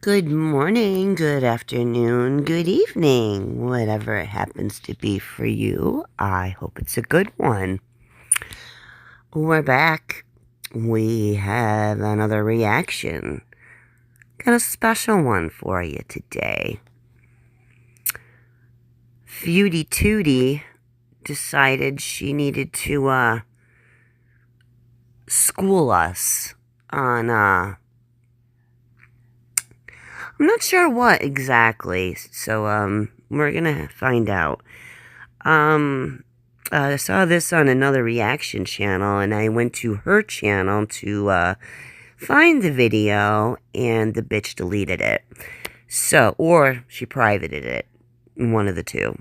Good morning, good afternoon, good evening, whatever it happens to be for you. I hope it's a good one. We're back. We have another reaction. Got a special one for you today. Foodie Beauty decided she needed to school us on I'm not sure what exactly, so we're gonna find out. I saw this on another reaction channel, and I went to her channel to find the video, and the bitch deleted it. So, or she privated it, one of the two.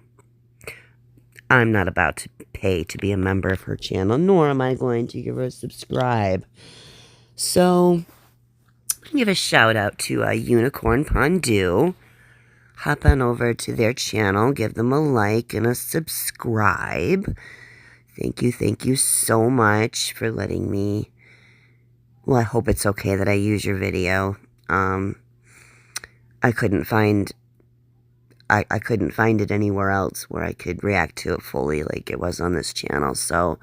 I'm not about to pay to be a member of her channel, nor am I going to give her a subscribe. So, give a shout out to Unicorn Pondu. Hop on over to their channel, give them a like and a subscribe. Thank you so much for letting me. Well, I hope it's okay that I use your video. I couldn't find it anywhere else where I could react to it fully like it was on this channel. So,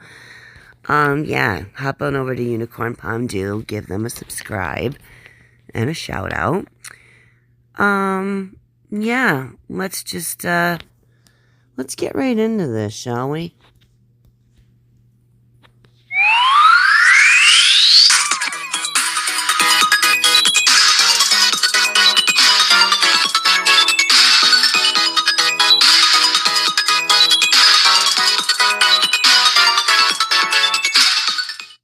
yeah, hop on over to Unicorn Pondu, give them a subscribe and a shout out. Yeah, let's just, let's get right into this, shall we?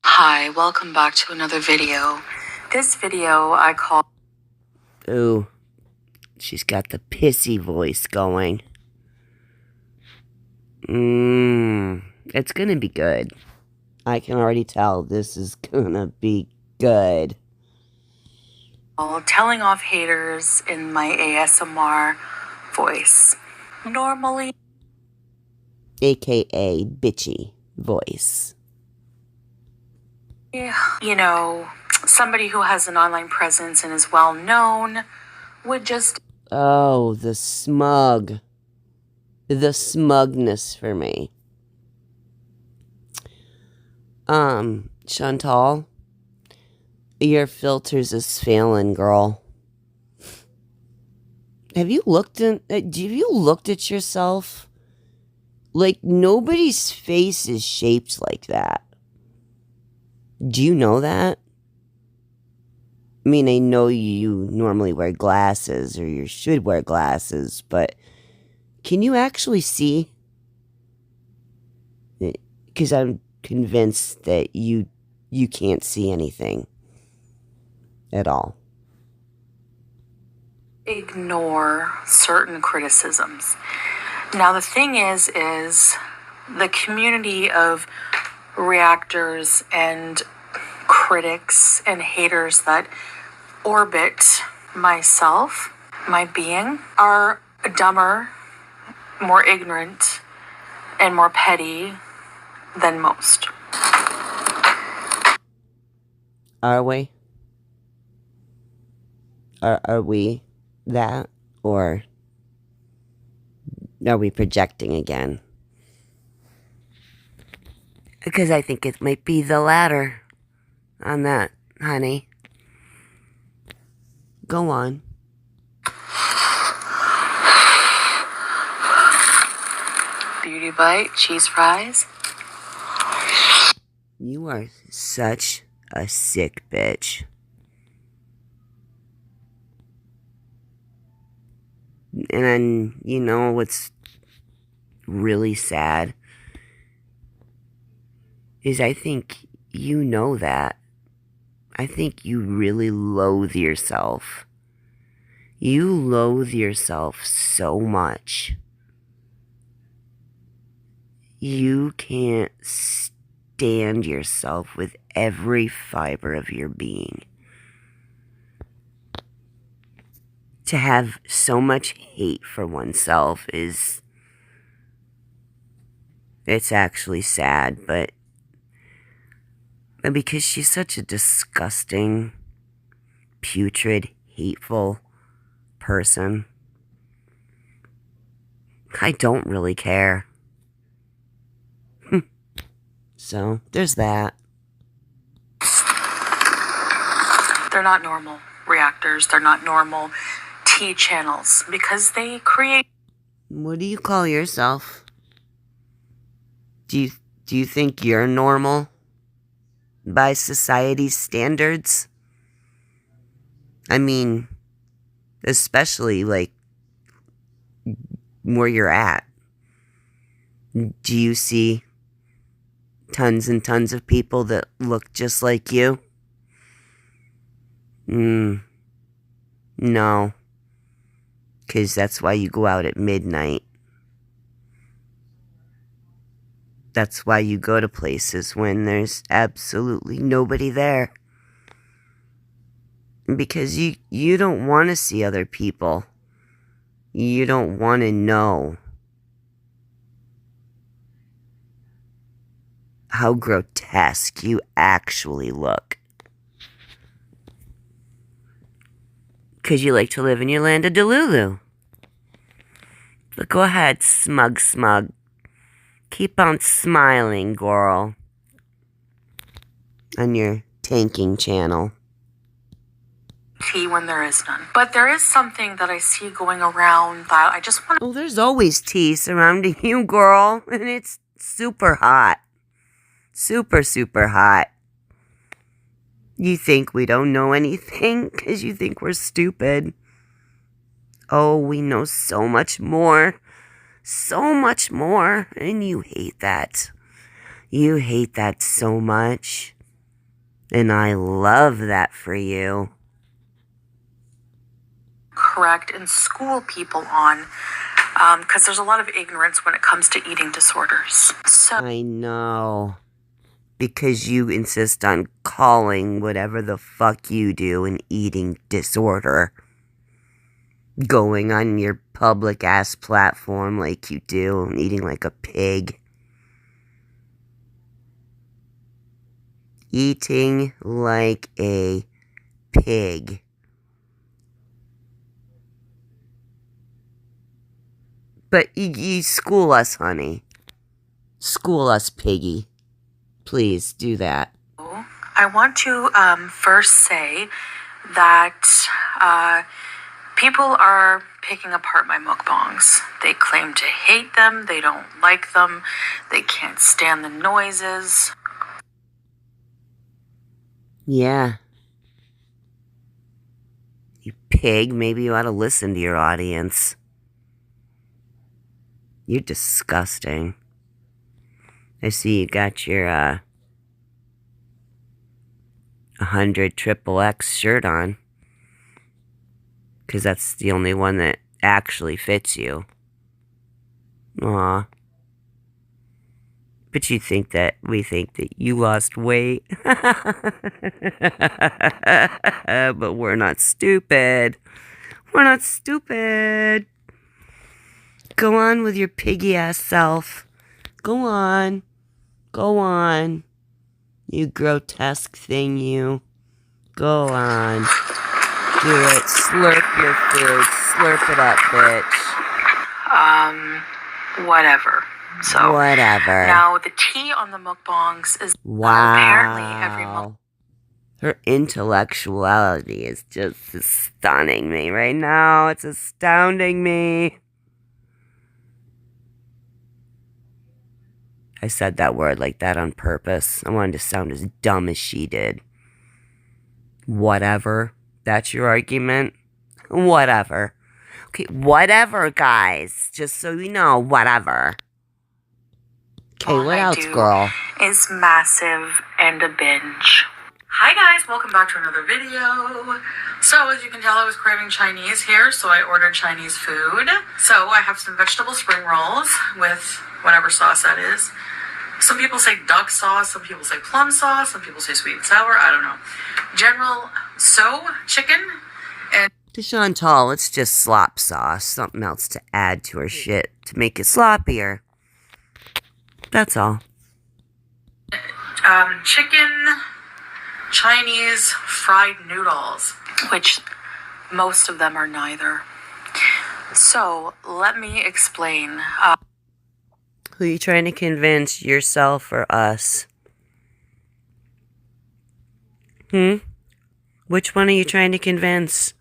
Hi, welcome back to another video. This video I call... Ooh, she's got the pissy voice going. It's gonna be good. I can already tell this is gonna be good. Telling off haters in my ASMR voice. Normally... AKA bitchy voice. You know, somebody who has an online presence and is well known would just... Oh, the smug. The smugness for me. Chantal, your filters is failing, girl. Have you looked at yourself? Like, nobody's face is shaped like that. Do you know that? I mean, I know you normally wear glasses, or you should wear glasses, but can you actually see? Because I'm convinced that you can't see anything at all. Ignore certain criticisms. Now, the thing is the community of reactors and critics and haters that orbit myself, my being, are dumber, more ignorant, and more petty than most. Are we? Are we that? Or are we projecting again? Because I think it might be the latter on that, honey. Go on. Beauty bite, cheese fries. You are such a sick bitch. And then, you know what's really sad is I think you know that. I think you really loathe yourself. You loathe yourself so much. You can't stand yourself with every fiber of your being. To have so much hate for oneself it's actually sad, but because she's such a disgusting, putrid, hateful person. I don't really care. So, there's that. They're not normal reactors. They're not normal tea channels because they create... What do you call yourself? Do you think you're normal by society's standards? I mean, especially like where you're at. Do you see tons and tons of people that look just like you? No. 'Cause that's why you go out at midnight. That's why you go to places when there's absolutely nobody there. Because you don't want to see other people. You don't want to know how grotesque you actually look. Because you like to live in your land of Delulu. But go ahead, smug. Keep on smiling, girl. On your tanking channel. tea when there is none. But there is something that I see going around that I just want to... Well, there's always tea surrounding you, girl. And it's super hot. Super hot. You think we don't know anything because you think we're stupid. Oh, we know so much more. So much more. And you hate that. You hate that so much. And I love that for you. Correct and school people on because there's a lot of ignorance when it comes to eating disorders. So I know. Because you insist on calling whatever the fuck you do an eating disorder. Going on your public ass platform like you do and eating like a pig. Eating like a pig. But you school us, honey. School us, piggy. Please do that. I want to first say that people are picking apart my mukbangs. They claim to hate them. They don't like them. They can't stand the noises. Yeah. You pig, maybe you ought to listen to your audience. You're disgusting. I see you got your 100 XXX shirt on. Because that's the only one that actually fits you. Aw. But we think that you lost weight. But we're not stupid. We're not stupid. Go on with your piggy ass self. Go on. Go on. You grotesque thing, you. Go on. Do it. Slurp your food. Slurp it up, bitch. Whatever. So whatever. Now the tea on the mukbangs is wow. Apparently every mukbang. Her intellectuality is just stunning me right now. It's astounding me. I said that word like that on purpose. I wanted to sound as dumb as she did. Whatever. That's your argument? Whatever. Okay, whatever, guys. Just so you know, whatever. Okay, what else, girl? Is massive and a binge. Hi guys, welcome back to another video. So as you can tell, I was craving Chinese here, so I ordered Chinese food. So I have some vegetable spring rolls with whatever sauce that is. Some people say duck sauce, some people say plum sauce, some people say sweet and sour, I don't know. General chicken and To Chantal, it's just slop sauce. Something else to add to her shit to make it sloppier. That's all. Chicken Chinese fried noodles, which most of them are neither. So, let me explain. Who are you trying to convince, yourself or us? Which one are you trying to convince?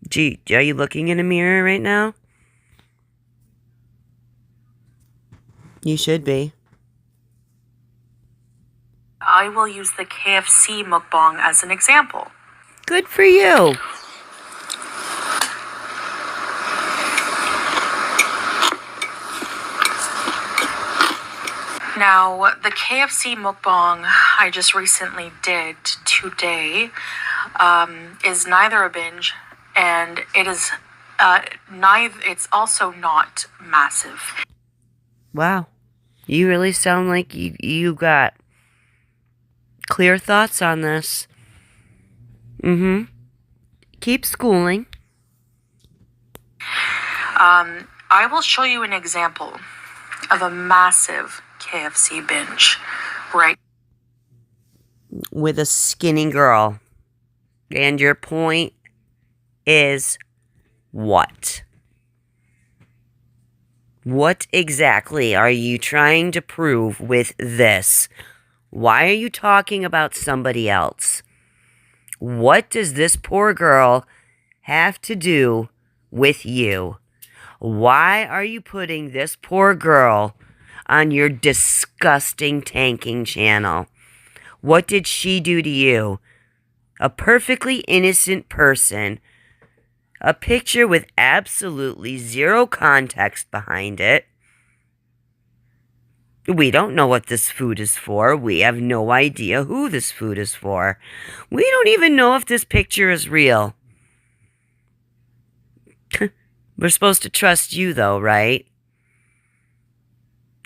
Gee, are you looking in a mirror right now? You should be. I will use the KFC mukbang as an example. Good for you. Now, the KFC mukbang I just recently did today is neither a binge, and it is neither. It's also not massive. Wow. You really sound like you got clear thoughts on this. Keep schooling. I will show you an example of a massive KFC binge, right? With a skinny girl. And your point is what? What exactly are you trying to prove with this? Why are you talking about somebody else? What does this poor girl have to do with you? Why are you putting this poor girl on your disgusting tanking channel? What did she do to you? A perfectly innocent person. A picture with absolutely zero context behind it. We don't know what this food is for. We have no idea who this food is for. We don't even know if this picture is real. We're supposed to trust you, though, right?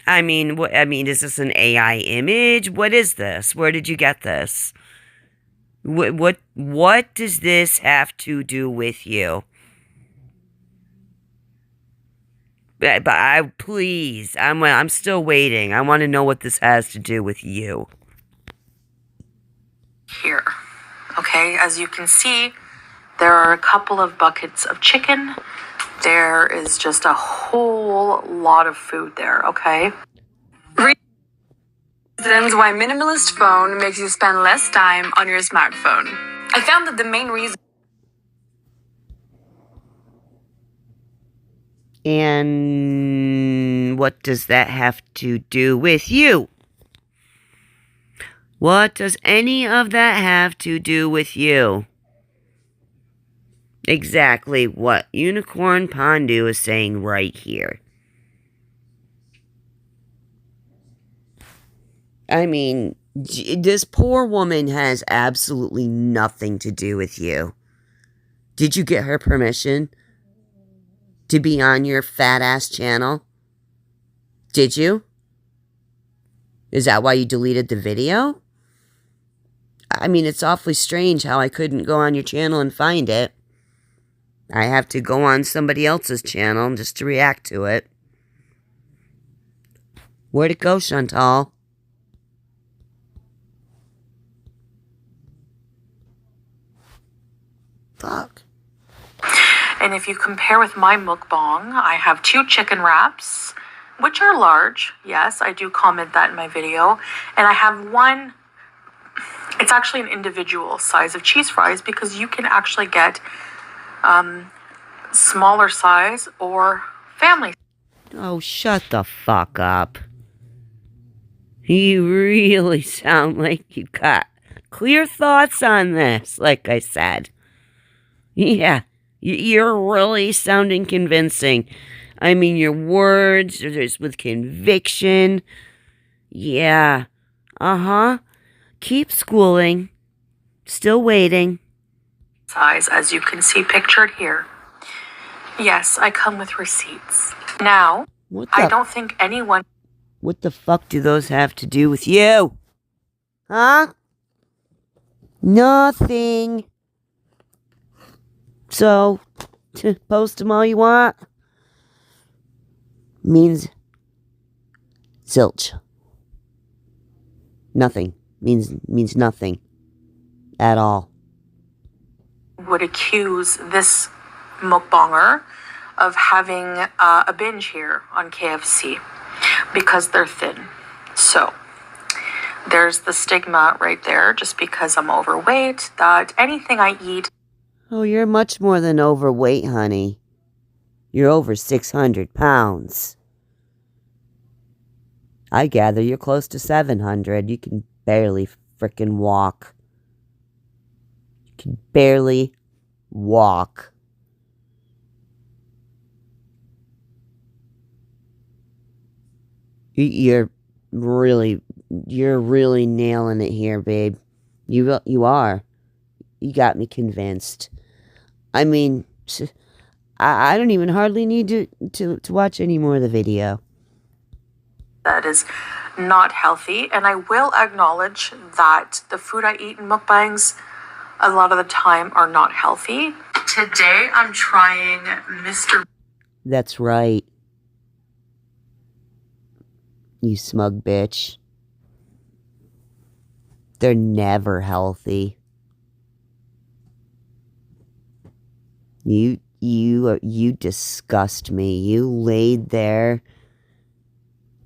I mean, is this an AI image? What is this? Where did you get this? What does this have to do with you? But please, I'm still waiting. I want to know what this has to do with you. Here, okay, as you can see, there are a couple of buckets of chicken. There is just a whole lot of food there, okay? Reasons why minimalist phone makes you spend less time on your smartphone. I found that the main reason. And what does that have to do with you? What does any of that have to do with you? Exactly what Unicorn Pondu is saying right here. I mean, this poor woman has absolutely nothing to do with you. Did you get her permission to be on your fat ass channel? Did you? Is that why you deleted the video? I mean, it's awfully strange how I couldn't go on your channel and find it. I have to go on somebody else's channel just to react to it. Where'd it go, Chantal? Fuck. And if you compare with my mukbang, I have 2 chicken wraps, which are large. Yes, I do comment that in my video. And I have one, it's actually an individual size of cheese fries because you can actually get smaller size or family. Oh, shut the fuck up. You really sound like you got clear thoughts on this, like I said. Yeah, you're really sounding convincing. I mean, your words are just with conviction. Yeah, Keep schooling. Still waiting. Size, as you can see pictured here. Yes, I come with receipts. Now, I don't think anyone... What the fuck do those have to do with you? Huh? Nothing. So, post them all you want. Means zilch. Nothing. Means nothing. At all. Would accuse this mukbanger of having a binge here on KFC because they're thin. So there's the stigma right there, just because I'm overweight, that anything I eat. Oh, you're much more than overweight, honey. You're over 600 pounds. I gather you're close to 700. You can barely frickin' walk. You can barely walk. You're really nailing it here, babe. You are. You got me convinced. I mean, I don't even hardly need to watch any more of the video. That is not healthy, and I will acknowledge that the food I eat in mukbangs a lot of the time are not healthy. Today I'm trying Mr. That's right. You smug bitch. They're never healthy. You disgust me. You laid there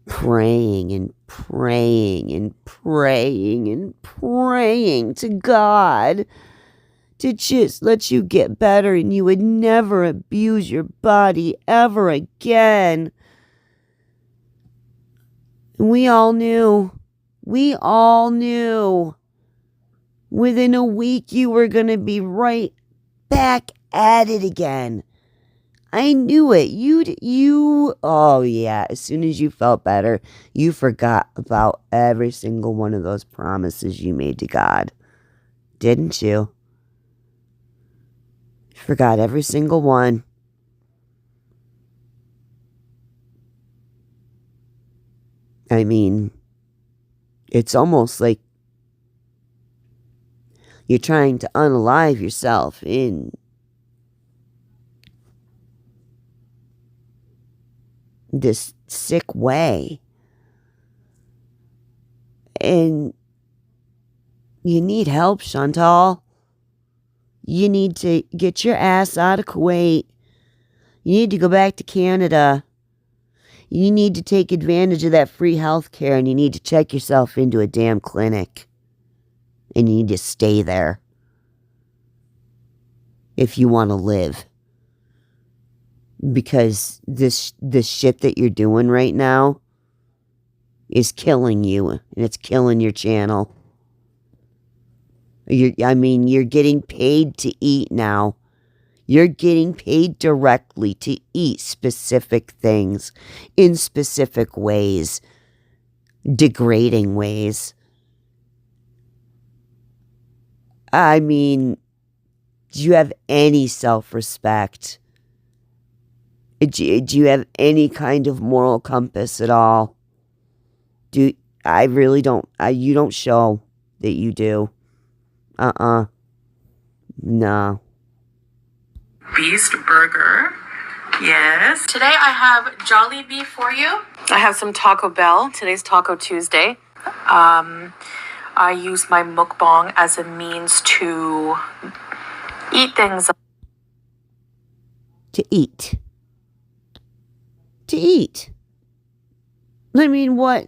praying and praying and praying and praying to God to just let you get better and you would never abuse your body ever again. And we all knew. We all knew. Within a week you were going to be right back at it again. I knew it. Oh yeah, as soon as you felt better, you forgot about every single one of those promises you made to God. Didn't you? You forgot every single one. I mean, it's almost like you're trying to unalive yourself in this sick way. And you need help, Chantal. You need to get your ass out of Kuwait. You need to go back to Canada. You need to take advantage of that free health care, and you need to check yourself into a damn clinic. And you need to stay there if you want to live. Because this shit that you're doing right now is killing you, and it's killing your channel. You're getting paid to eat now. You're getting paid directly to eat specific things in specific ways, degrading ways. I mean, do you have any self-respect? Do you have any kind of moral compass at all? I really don't. You don't show that you do. No. Beast burger. Yes. Today I have Jollibee for you. I have some Taco Bell. Today's Taco Tuesday. I use my mukbang as a means to eat things. To eat. To eat. I mean, what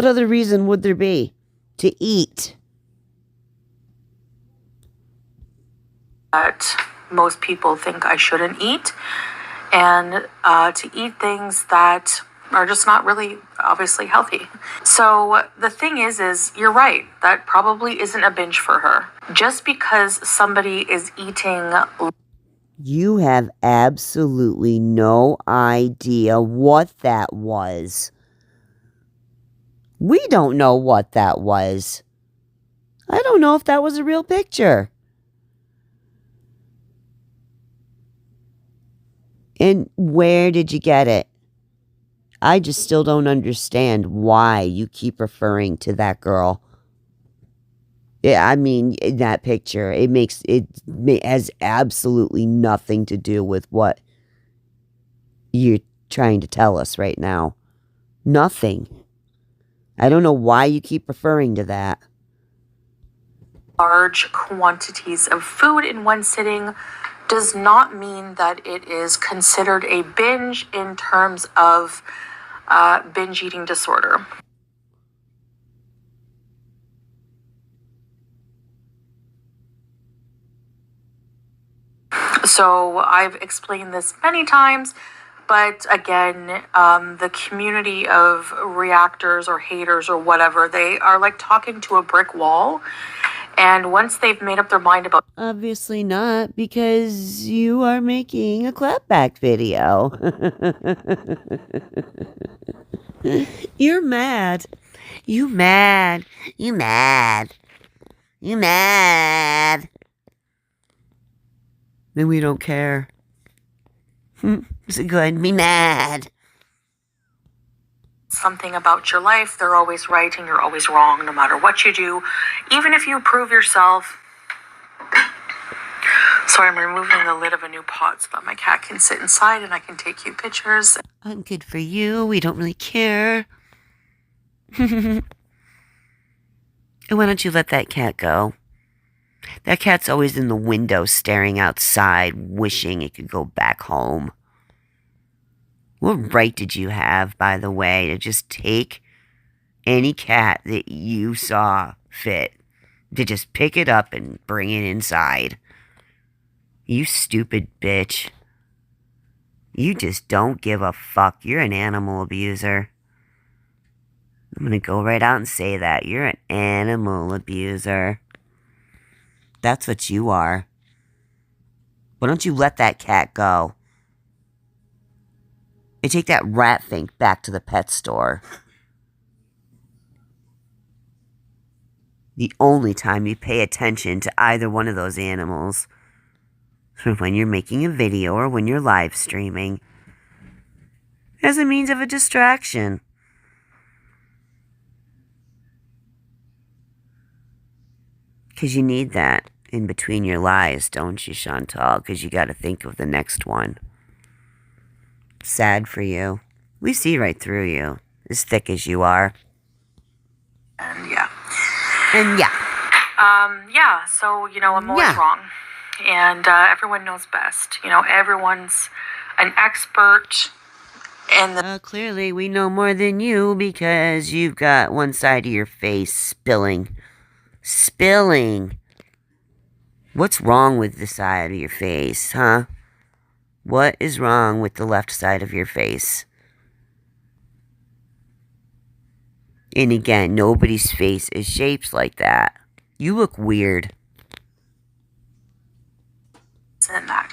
other reason would there be? To eat. That most people think I shouldn't eat, and to eat things that are just not really obviously healthy. So the thing is you're right, that probably isn't a binge for her. Just because somebody is eating. You have absolutely no idea what that was. We don't know what that was. I don't know if that was a real picture. And where did you get it? I just still don't understand why you keep referring to that girl. Yeah, I mean, in that picture, it has absolutely nothing to do with what you're trying to tell us right now. Nothing. I don't know why you keep referring to that. Large quantities of food in one sitting does not mean that it is considered a binge in terms of binge eating disorder. So I've explained this many times, but again, the community of reactors or haters or whatever, they are like talking to a brick wall. And once they've made up their mind about... Obviously not, because you are making a clapback video. You're mad. You mad. You mad. You mad. Then we don't care. Is it good? Be mad. Something about your life, they're always right and you're always wrong no matter what you do, even if you prove yourself. So I'm removing the lid of a new pot so that my cat can sit inside and I can take cute pictures. Good for you. We don't really care. And why don't you let that cat go? That cat's always in the window staring outside, wishing it could go back home. What right did you have, by the way, to just take any cat that you saw fit, to just pick it up and bring it inside? You stupid bitch. You just don't give a fuck. You're an animal abuser. I'm gonna go right out and say that. You're an animal abuser. That's what you are. Why don't you let that cat go? And take that rat thing back to the pet store. The only time you pay attention to either one of those animals is when you're making a video or when you're live streaming as a means of a distraction. Because you need that in between your lies, don't you, Chantal? Because you got to think of the next one. Sad for you. We see right through you, as thick as you are. And yeah. Yeah, so, I'm always wrong. And everyone knows best. Everyone's an expert. And clearly we know more than you because you've got one side of your face spilling. What's wrong with the side of your face, huh? What is wrong with the left side of your face? And again, nobody's face is shaped like that. You look weird. and that.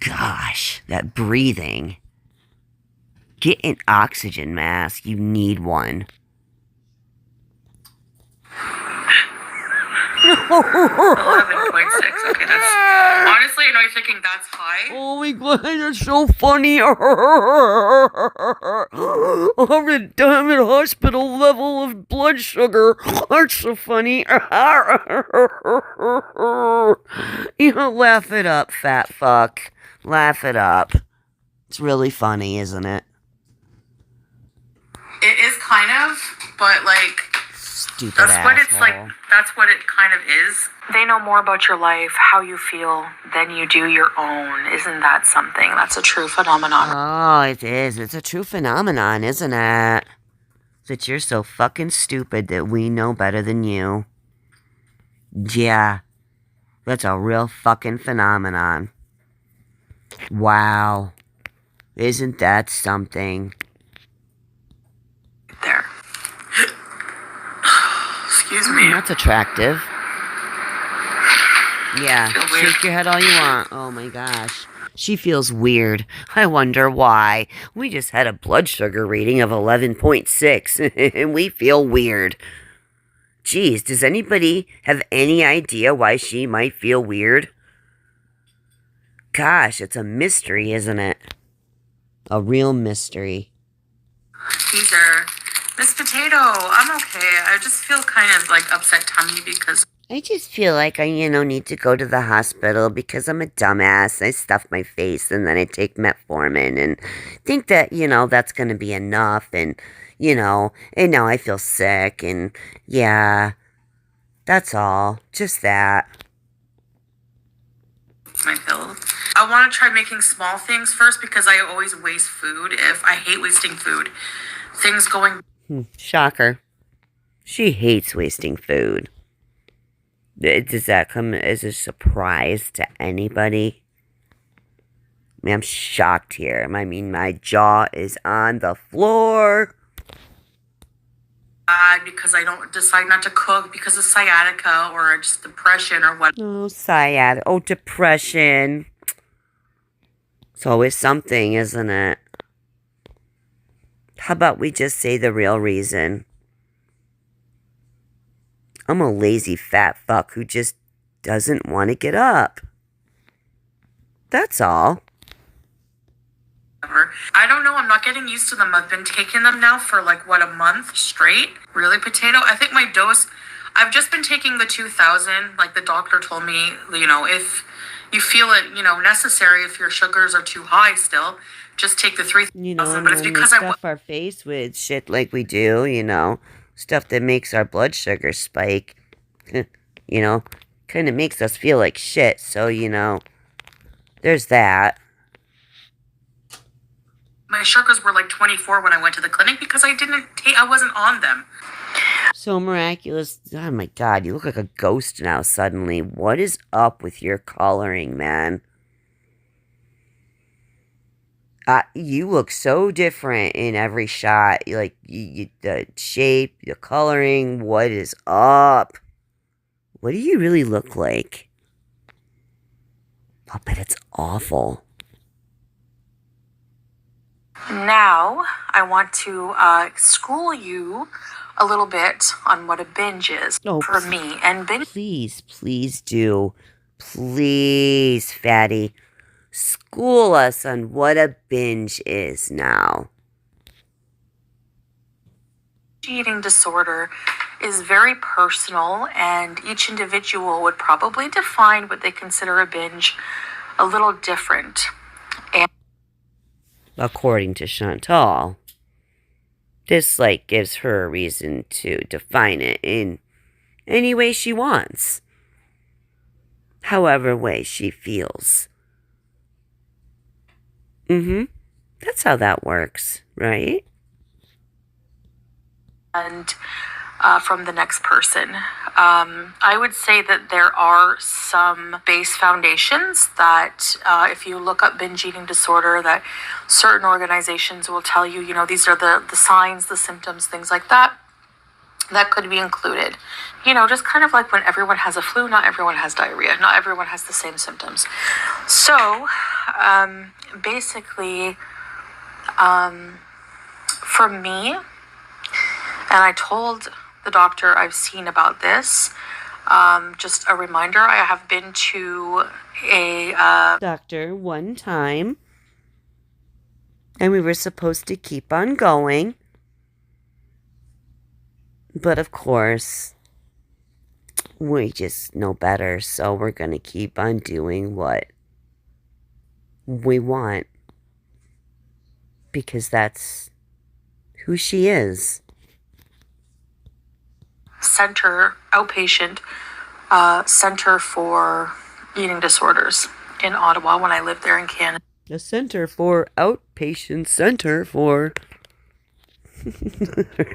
Gosh, that breathing. Get an oxygen mask. You need one. 11.6. Okay, that's honestly, I know you're thinking that's high. Oh my god, that's so funny. I'm a diamond hospital level of blood sugar. That's so funny. You know, laugh it up, fat fuck. Laugh it up. It's really funny, isn't it? It is kind of, but like, stupid that's asshole. what it's like. That's what it kind of is. They know more about your life, how you feel, than you do your own. Isn't that something? That's a true phenomenon. Oh, it is. It's a true phenomenon, isn't it? That you're so fucking stupid that we know better than you. Yeah. That's a real fucking phenomenon. Wow. Isn't that something? There. Excuse me. That's attractive. Yeah, shake your head all you want. Oh my gosh. She feels weird. I wonder why. We just had a blood sugar reading of 11.6 and we feel weird. Geez, does anybody have any idea why she might feel weird? Gosh, it's a mystery, isn't it? A real mystery. Caesar. Miss Potato, I'm okay. I just feel kind of like upset tummy because... I just feel like I need to go to the hospital because I'm a dumbass. I stuff my face and then I take metformin and think that that's going to be enough. And now I feel sick. And yeah, that's all. Just that. My pills. I want to try making small things first because I always waste food. If I hate wasting food, things going. Shocker. She hates wasting food. Does that come as a surprise to anybody? I mean, I'm shocked here. I mean, my jaw is on the floor. Because I don't decide not to cook because of sciatica or just depression or what. Oh, sciatica. Oh, depression. It's always something, isn't it? How about we just say the real reason? I'm a lazy fat fuck who just doesn't want to get up. That's all. I don't know. I'm not getting used to them. I've been taking them now for like, what, a month straight? Really, potato? I think my dose, I've just been taking the 2,000. Like the doctor told me, if you feel it, necessary, if your sugars are too high still, just take the 3,000. But it's because I stuff our face with shit like we do, stuff that makes our blood sugar spike, kind of makes us feel like shit. So, there's that. My sugars were like 24 when I went to the clinic because I wasn't on them. So miraculous. Oh my God, you look like a ghost now suddenly. What is up with your coloring, man? You look so different in every shot. Like, the shape, the coloring, what is up? What do you really look like? I bet it's awful. Now, I want to school you a little bit on what a binge is for me. And Please do. Please, fatty. School us on what a binge is now. Eating disorder is very personal, and each individual would probably define what they consider a binge a little different. And according to Chantal, this gives her a reason to define it in any way she wants, however way she feels. That's how that works, right? And from the next person. I would say that there are some base foundations that if you look up binge eating disorder, that certain organizations will tell you, these are the signs, the symptoms, things like that could be included. Just kind of like when everyone has a flu, not everyone has diarrhea, not everyone has the same symptoms. So basically, for me, and I told the doctor I've seen about this, just a reminder, I have been to a doctor one time, and we were supposed to keep on going, but of course we just know better, so we're gonna keep on doing what we want because that's who she is. Outpatient center for eating disorders in Ottawa when I lived there in Canada. A center for outpatient center for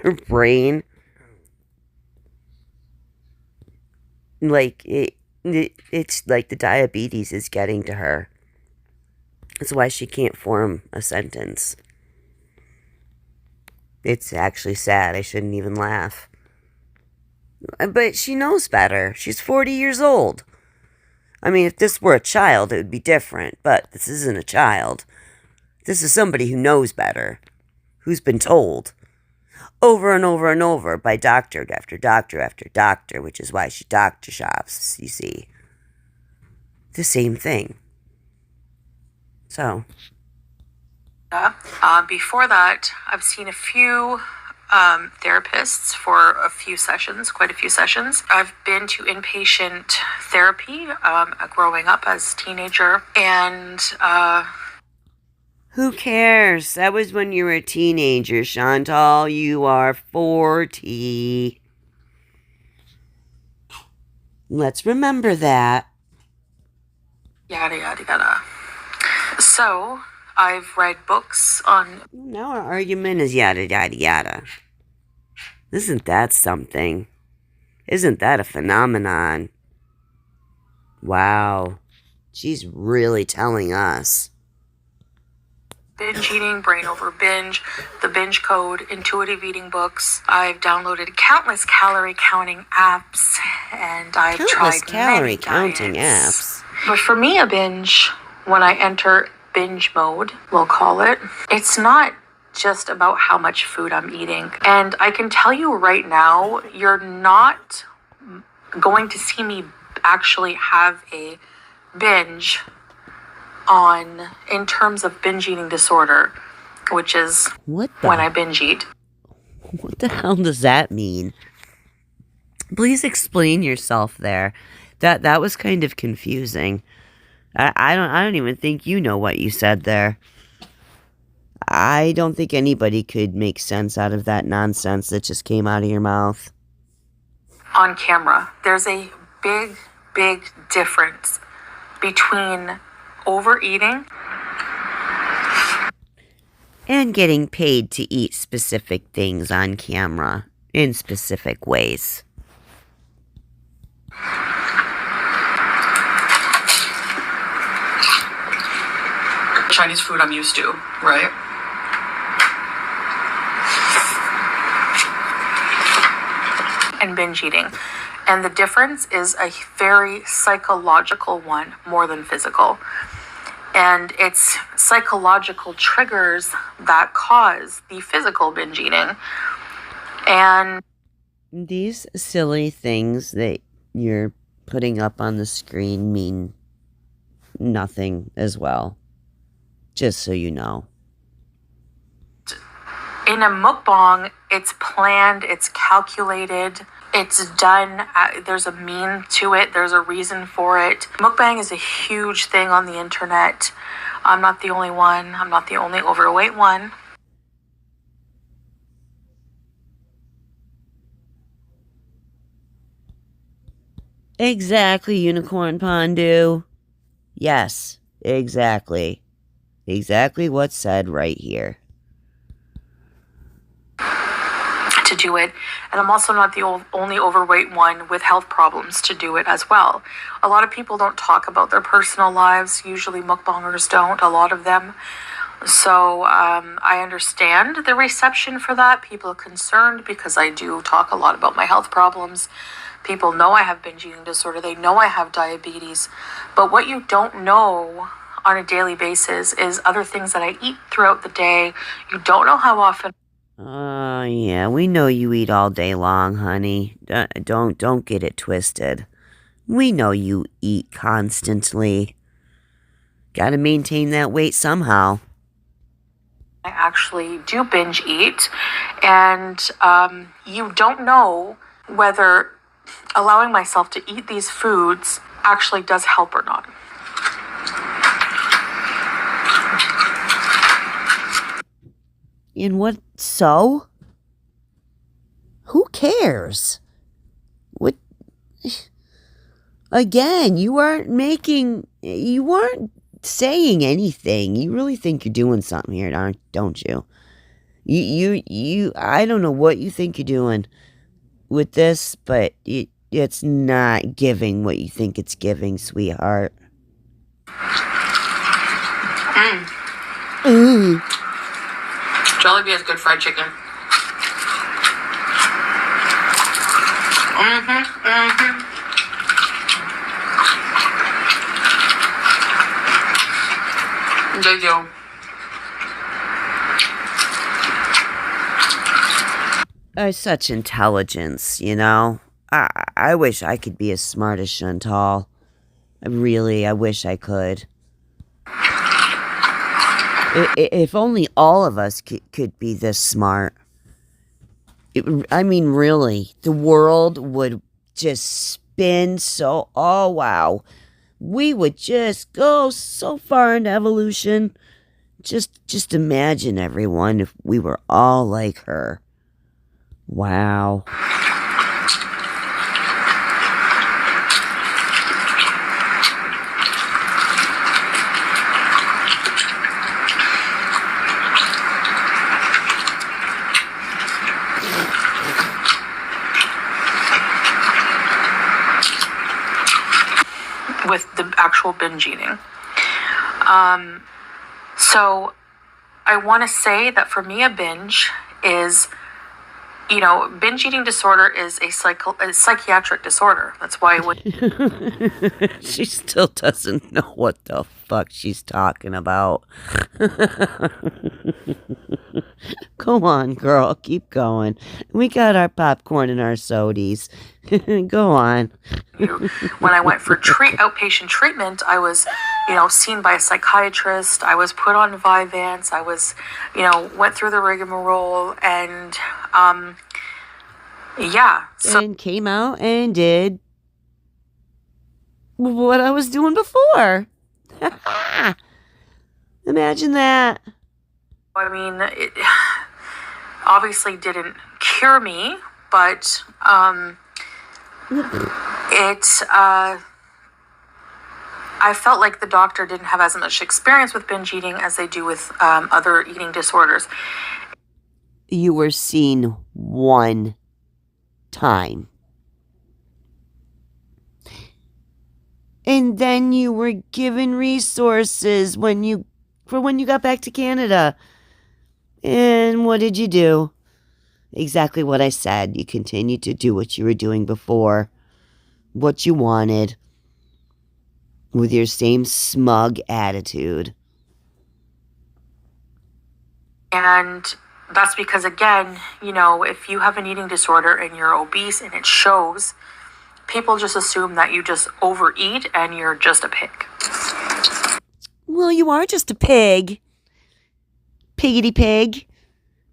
her brain. It's like the diabetes is getting to her. That's why she can't form a sentence. It's actually sad. I shouldn't even laugh. But she knows better. She's 40 years old. I mean, if this were a child, it would be different. But this isn't a child. This is somebody who knows better. Who's been told over and over and over by doctor after doctor after doctor, which is why she doctor shops, you see. The same thing. So. Before that, I've seen a few therapists for a few sessions, quite a few sessions. I've been to inpatient therapy growing up as a teenager, and who cares? That was when you were a teenager, Chantal. You are 40. Let's remember that. Yada, yada, yada. So, I've read books on... Now our argument is yada, yada, yada. Isn't that something? Isn't that a phenomenon? Wow. She's really telling us. Binge eating, brain over binge, the binge code, intuitive eating books. I've downloaded countless calorie counting apps, and I've tried calorie many counting diets. apps. But for me, a binge, when I enter binge mode, we'll call it, it's not just about how much food I'm eating. And I can tell you right now, you're not going to see me actually have a binge in terms of binge eating disorder, which is when I binge eat. What the hell does that mean? Please explain yourself there. That was kind of confusing. I don't even think you know what you said there. I don't think anybody could make sense out of that nonsense that just came out of your mouth. On camera, there's a big difference between overeating and getting paid to eat specific things on camera in specific ways. Chinese food I'm used to, right? And binge eating. And the difference is a very psychological one more than physical. And it's psychological triggers that cause the physical binge eating. And these silly things that you're putting up on the screen mean nothing as well. Just so you know. In a mukbang, it's planned, it's calculated, it's done, there's a mean to it, there's a reason for it. Mukbang is a huge thing on the internet. I'm not the only one. I'm not the only overweight one. Exactly, Unicorn Pondu. Yes, exactly. Exactly what's said right here. To do it. And I'm also not the only overweight one with health problems to do it as well. A lot of people don't talk about their personal lives. Usually mukbangers don't, a lot of them. So I understand the reception for that. People are concerned because I do talk a lot about my health problems. People know I have binge eating disorder. They know I have diabetes. But what you don't know on a daily basis is other things that I eat throughout the day. You don't know how often. Yeah, we know you eat all day long, honey. Don't get it twisted. We know you eat constantly. Gotta maintain that weight somehow. I actually do binge eat, and you don't know whether allowing myself to eat these foods actually does help or not. And what so? Who cares? What? Again, you aren't saying anything. You really think you're doing something here, don't you? I don't know what you think you're doing with this, but it's not giving what you think it's giving, sweetheart. Jollibee has good fried chicken. They do. Such intelligence, you know? I wish I could be as smart as Chantal. I wish I could. If only all of us could be this smart. I mean, really, the world would just spin so, oh wow. We would just go so far into evolution. Just imagine everyone if we were all like her. Wow. With the actual binge eating. So I want to say that for me, a binge is, binge eating disorder is a psychiatric disorder. That's why it would. She still doesn't know what the fuck she's talking about. Go on, girl. Keep going. We got our popcorn and our sodies. Go on. When I went for outpatient treatment, I was, seen by a psychiatrist. I was put on Vyvanse. I was, went through the rigmarole, and yeah. So and came out and did what I was doing before. Imagine that. I mean, it obviously didn't cure me, but I felt like the doctor didn't have as much experience with binge eating as they do with other eating disorders. You were seen one time. And then you were given resources when you got back to Canada. And what did you do? Exactly what I said. You continued to do what you were doing before. What you wanted. With your same smug attitude. And that's because, again, if you have an eating disorder and you're obese and it shows, people just assume that you just overeat and you're just a pig. Well, you are just a pig. Piggity pig.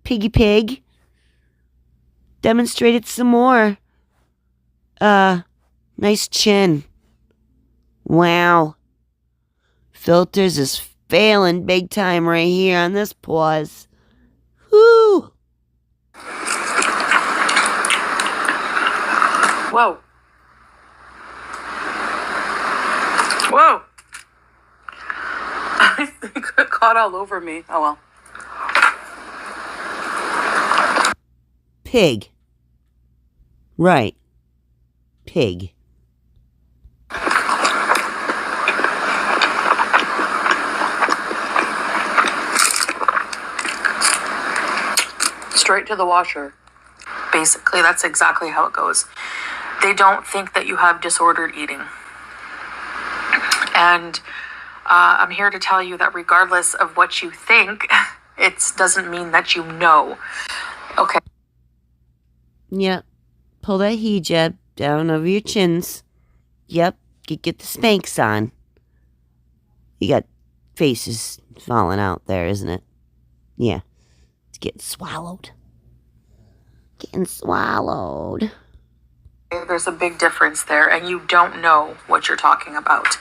Piggy pig. Demonstrate it some more. Nice chin. Wow. Filters is failing big time right here on this pause. Whoo! Whoa. Whoa. I think it caught all over me. Oh well. Pig. Right. Pig. Straight to the washer. Basically, that's exactly how it goes. They don't think that you have disordered eating. And I'm here to tell you that regardless of what you think, it doesn't mean that you know. Okay. Yep. Pull that hijab down over your chins. Yep. Get the Spanx on. You got faces falling out there, isn't it? Yeah. It's getting swallowed. Getting swallowed. There's a big difference there, and you don't know what you're talking about.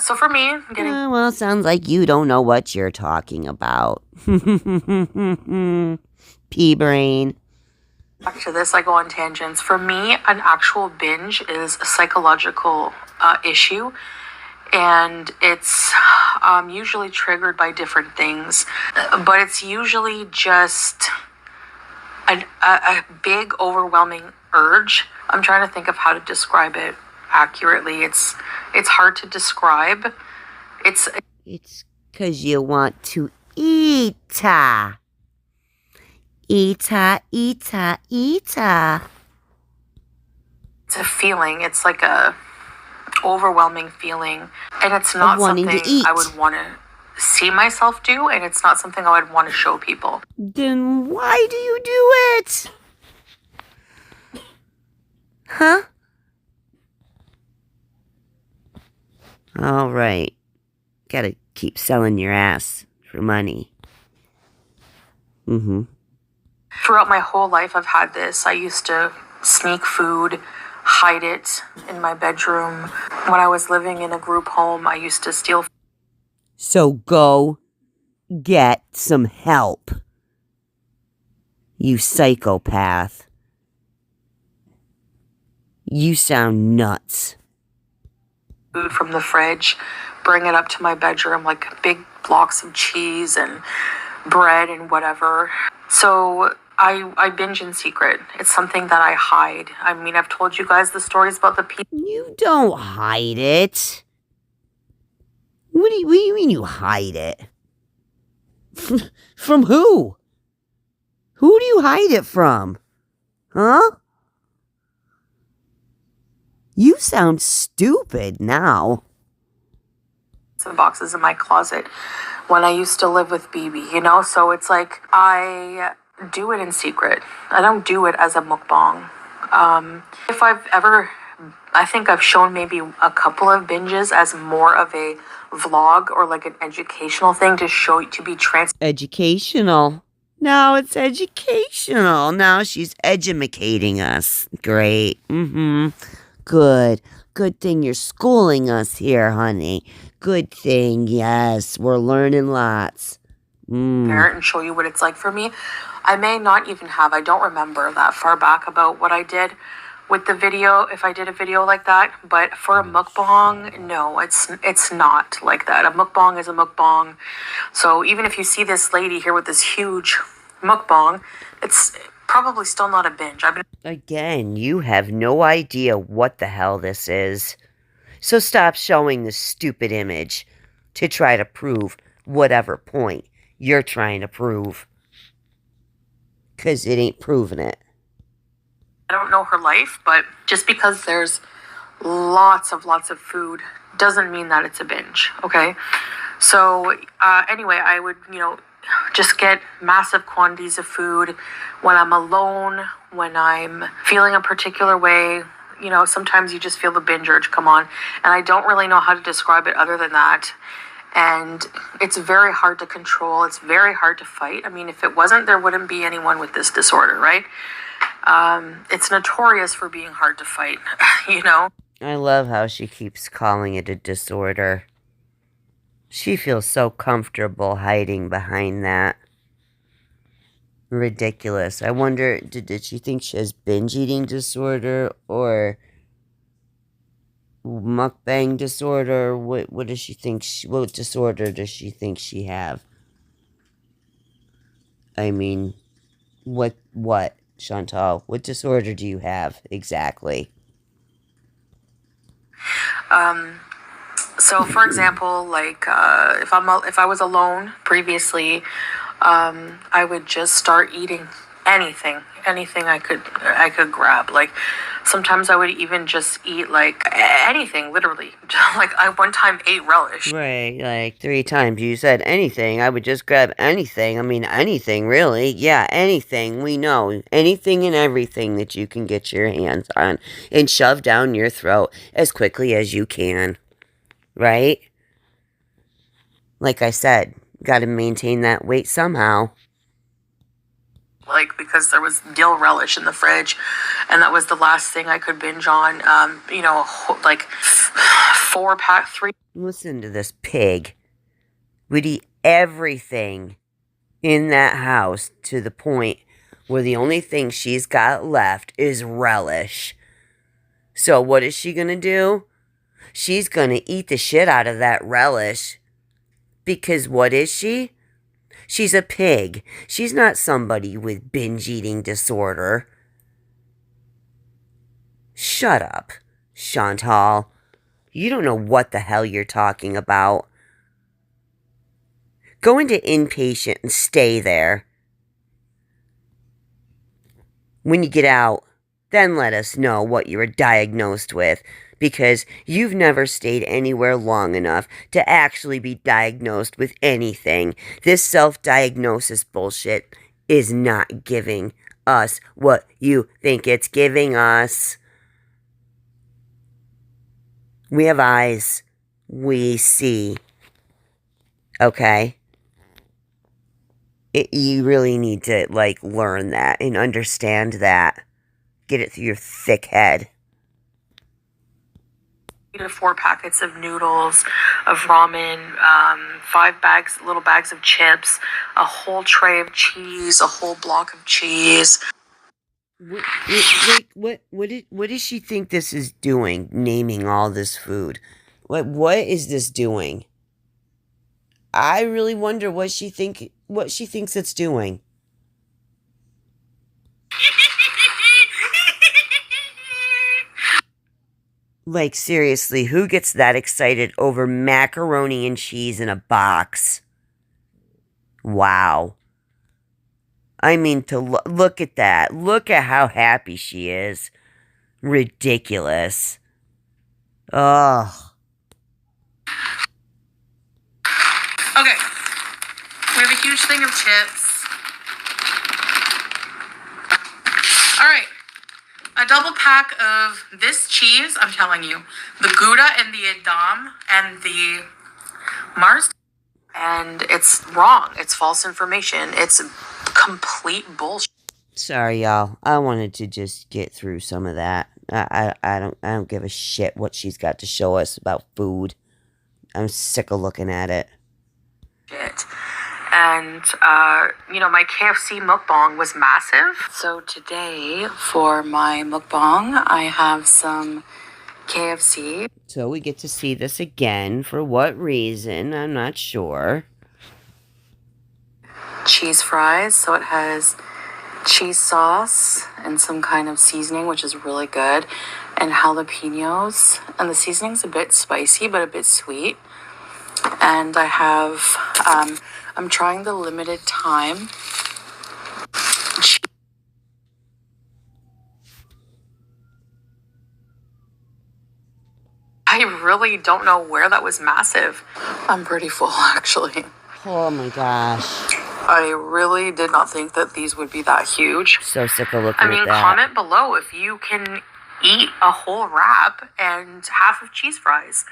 So for me, well, sounds like you don't know what you're talking about. Pea brain. Back to this, I go on tangents. For me, an actual binge is a psychological issue, and it's usually triggered by different things, but it's usually just a big, overwhelming urge. I'm trying to think of how to describe it accurately. It's hard to describe. It's because you want to eat. Eata. It's a feeling. It's like a overwhelming feeling, and it's not something I would want to see myself do, and it's not something I would want to show people. Then why do you do it? Huh? All right. Gotta keep selling your ass for money. Throughout my whole life, I've had this. I used to sneak food, hide it in my bedroom. When I was living in a group home, I used to steal. So go get some help, you psychopath. You sound nuts. Food from the fridge, bring it up to my bedroom, like big blocks of cheese and bread and whatever. So I binge in secret. It's something that I hide. I mean, I've told you guys the stories about the people. You don't hide it. What do you mean you hide it? From who? Who do you hide it from? Huh? You sound stupid now. Some boxes in my closet when I used to live with BB, you know? So it's like I do it in secret. I don't do it as a mukbang. If I've ever, I think I've shown maybe a couple of binges as more of a vlog or like an educational thing to show, to be Educational. Now it's educational. Now she's edumacating us. Great. Good. Good thing you're schooling us here, honey. Good thing. Yes, we're learning lots. Parent and show you what it's like for me. I may not even have, I don't remember that far back about what I did with the video, if I did a video like that, but for a mukbang, no, it's not like that. A mukbang is a mukbang. So even if you see this lady here with this huge mukbang, it's probably still not a binge. Again, you have no idea what the hell this is. So stop showing this stupid image to try to prove whatever point you're trying to prove. Because it ain't proving it. I don't know her life, but just because there's lots of food doesn't mean that it's a binge, okay? So anyway, I would, just get massive quantities of food when I'm alone, when I'm feeling a particular way. Sometimes you just feel the binge urge come on, and I don't really know how to describe it other than that. And it's very hard to control. It's very hard to fight. I mean, if it wasn't, there wouldn't be anyone with this disorder, right? It's notorious for being hard to fight, I love how she keeps calling it a disorder. She feels so comfortable hiding behind that. Ridiculous. I wonder, did she think she has binge eating disorder or mukbang disorder? What does she think? What disorder does she think she have? I mean, what, Chantal? What disorder do you have exactly? So, for example, like if I was alone previously, I would just start eating anything I could grab. Like sometimes I would even just eat like anything, literally. Like I one time ate relish. Right, like 3 times you said anything. I would just grab anything. I mean, anything, really. Yeah, anything. We know. Anything and everything that you can get your hands on and shove down your throat as quickly as you can. Right? Like I said, got to maintain that weight somehow. Like, because there was dill relish in the fridge, and that was the last thing I could binge on. Like 4-pack, 3. Listen to this pig. Would eat everything in that house to the point where the only thing she's got left is relish. So what is she going to do? She's going to eat the shit out of that relish. Because what is she? She's a pig. She's not somebody with binge eating disorder. Shut up, Chantal. You don't know what the hell you're talking about. Go into inpatient and stay there. When you get out, then let us know what you were diagnosed with, because you've never stayed anywhere long enough to actually be diagnosed with anything. This self-diagnosis bullshit is not giving us what you think it's giving us. We have eyes. We see. Okay? You really need to, like, learn that and understand that. Get it through your thick head. 3 to 4 packets of noodles, of ramen, 5 bags, little bags of chips, a whole tray of cheese, a whole block of cheese. What does she think this is doing, naming all this food? What is this doing? I really wonder what she thinks it's doing. Like, seriously, who gets that excited over macaroni and cheese in a box? Wow. I mean, to look at that. Look at how happy she is. Ridiculous. Ugh. Okay. We have a huge thing of chips. All right. A double pack of this cheese, I'm telling you. The Gouda and the Edam and the Mars. And it's wrong. It's false information. It's complete bullshit. Sorry, y'all. I wanted to just get through some of that. I don't give a shit what she's got to show us about food. I'm sick of looking at it. And, my KFC mukbang was massive. So today, for my mukbang, I have some KFC. So we get to see this again. For what reason? I'm not sure. Cheese fries. So it has cheese sauce and some kind of seasoning, which is really good. And jalapenos. And the seasoning's a bit spicy, but a bit sweet. And I have, I'm trying the limited time. I really don't know where that was massive. I'm pretty full, actually. Oh my gosh. I really did not think that these would be that huge. So sick of looking at that. Comment below if you can eat a whole wrap and half of cheese fries.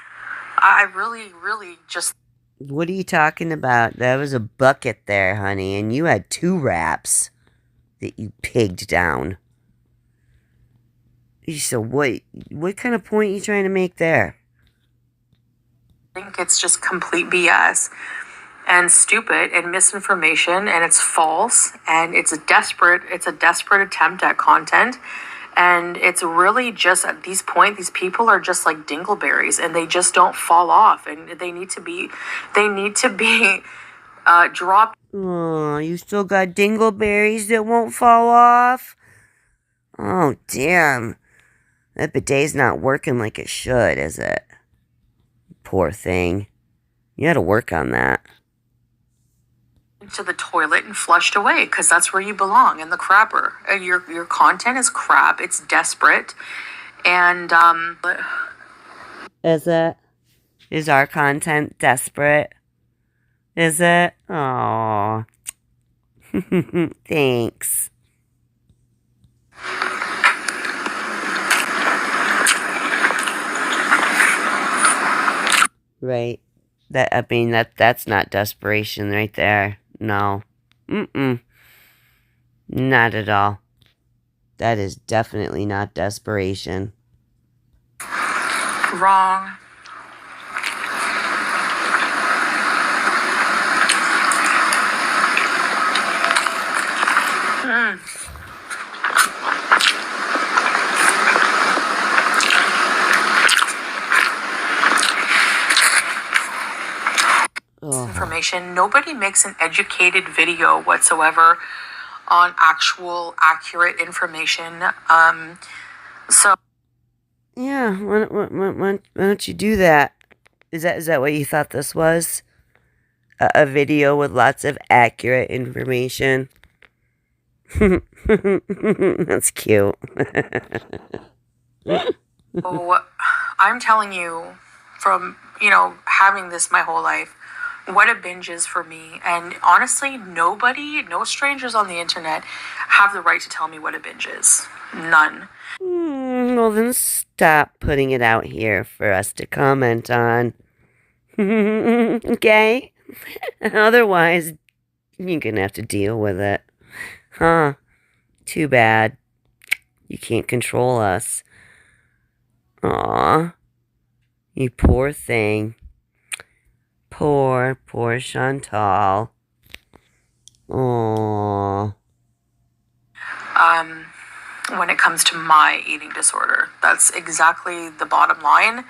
I really just... What are you talking about? That was a bucket there, honey, and you had 2 wraps that you pigged down. So what kind of point are you trying to make there? I think it's just complete BS and stupid and misinformation, and it's false, and it's a desperate attempt at content. And it's really just at this point, these people are just like dingleberries, and they just don't fall off, and they need to be dropped. Oh, you still got dingleberries that won't fall off? Oh, damn. That bidet's not working like it should, is it? Poor thing. You gotta work on that. Into the toilet and flushed away, because that's where you belong, in the crapper. Your content is crap. It's desperate, and Is it? Is our content desperate? Is it? Aw. Thanks. Right. That's not desperation right there. No. Not at all. That is definitely not desperation. wrong. Information. Nobody makes an educated video whatsoever on actual accurate information. So yeah, why don't you do that? Is that what you thought this was? A video with lots of accurate information. That's cute. So, I'm telling you, from having this my whole life, what a binge is for me. And honestly, no strangers on the internet have the right to tell me what a binge is. None. Well, then stop putting it out here for us to comment on. Okay? Otherwise, You're gonna have to deal with it. Huh. Too bad. You can't control us. Aw. You poor thing. Poor Chantal. Aww. When it comes to my eating disorder. That's exactly the bottom line.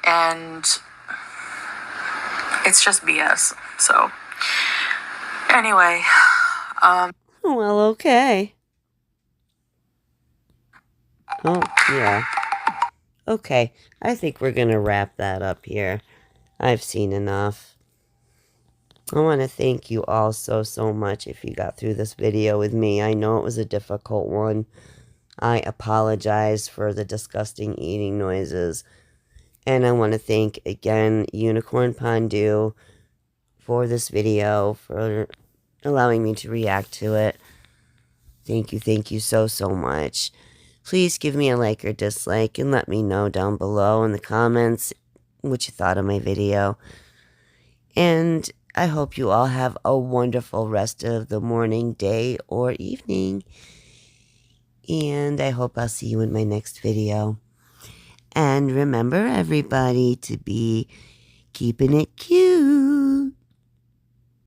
And it's just BS. So, anyway. Well, okay. Oh, yeah. Okay, I think we're gonna wrap that up here. I've seen enough. I want to thank you all so much if you got through this video with me. I know it was a difficult one. I apologize for the disgusting eating noises. And I want to thank, again, Unicorn Pondu for this video, for allowing me to react to it. Thank you so much. Please give me a like or dislike and let me know down below in the comments what you thought of my video. And I hope you all have a wonderful rest of the morning, day, or evening. And I hope I'll see you in my next video. And remember, everybody, to be keeping it cute.